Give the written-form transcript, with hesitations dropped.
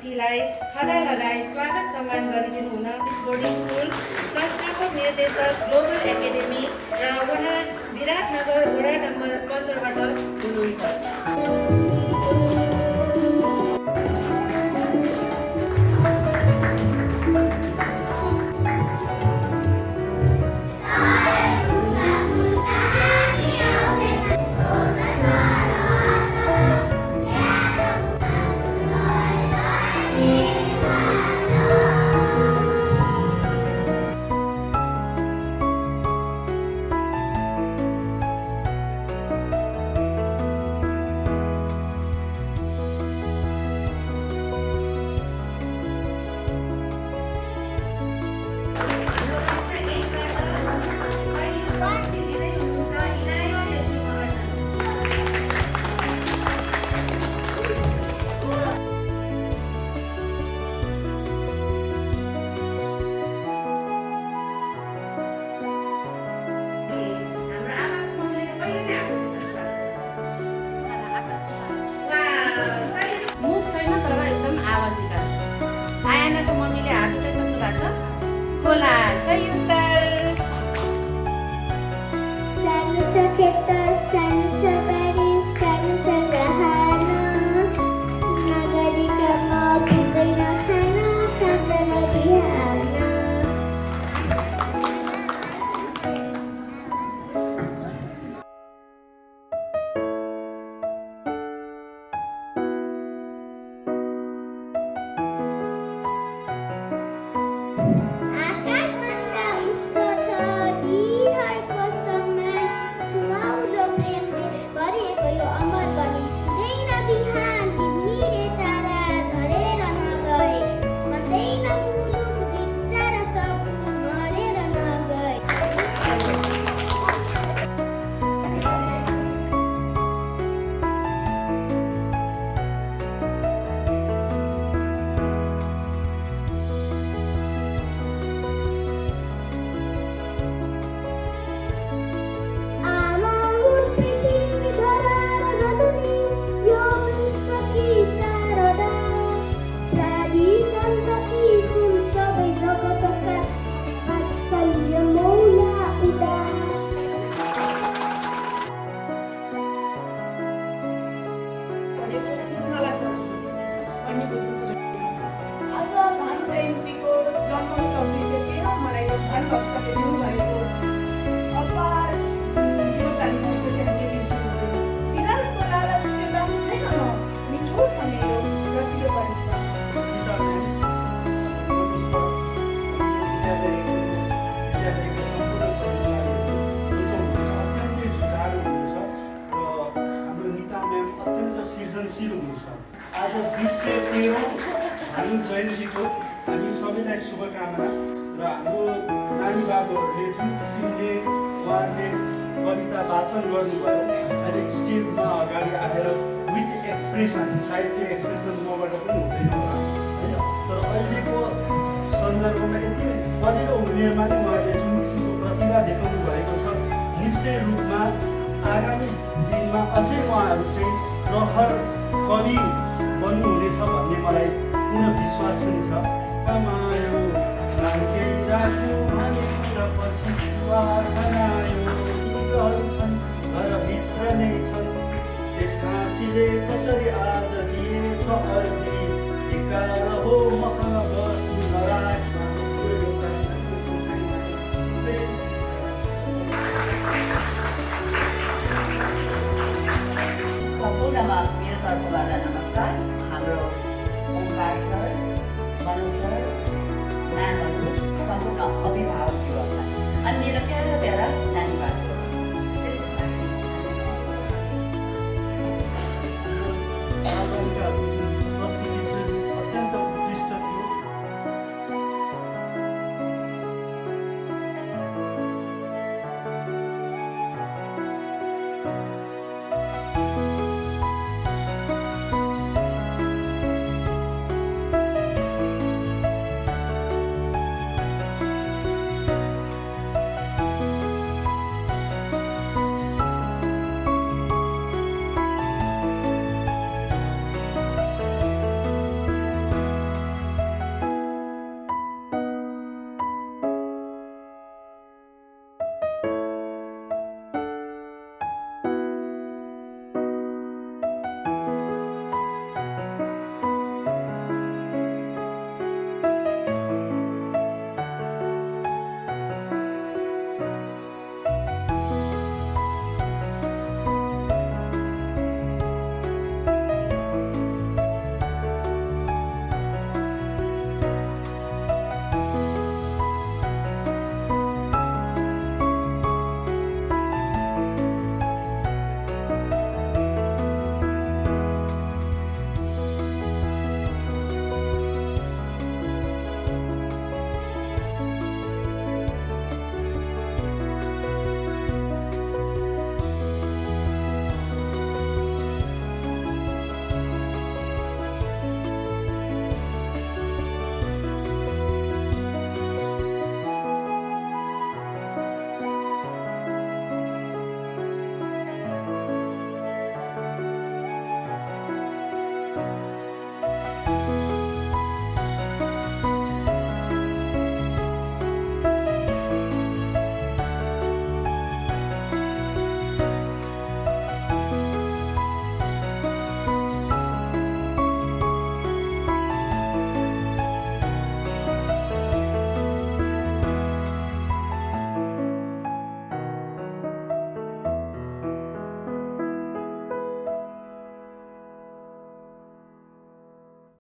अतिथिलाई खदा लगाई स्वागत सम्मान गरिदिनु हुन बोर्डिङ स्कुल संस्थापक निर्देशक ग्लोबल एकाडेमी र वडा विराटनगर वडा नम्बर 15बाट हुनुहुन्छ। खोला सही उत्तर। आज 213औं भानु जयन्तीको हामी सबैलाई शुभकामना र हाम्रो नानी बाबुहरूले जुन किसिमले उहाँहरूले कविता वाचन गर्नुभयो अहिले स्टेजमा अगाडि आएर विथ एक्सप्रेसन, सायद त्यो एक्सप्रेसन मबाट पनि हुँदैन होला होइन, तर अहिलेको सन्दर्भमा यति बलिलो उमेरमा नै उहाँले जुन किसिमको प्रतिभा देखाउनु भएको छ, निश्चय रूपमा आगामी दिनमा अझै उहाँहरू चाहिँ प्रखर कवि बन्नुहुनेछ भन्ने मलाई पूर्ण विश्वास पनि छ। कमायो नाङ्के राख्यो भनेर पछि विवाह बनायो, हिजोहरू छन् घरभित्र नै छन्, त्यस हाँसीले कसरी आज दिएछ अर्की, धिक्कार हो मसँग बस्नु नराख्नु। सम्पूर्णमा मेरो तर्फबाट नमस्कार। हाम्रो ओमकार सर, मनोज सर, म्यामहरू, सम्पूर्ण अभिभावकहरूलाई अनि मेरो प्यारा प्यारा नानीबाट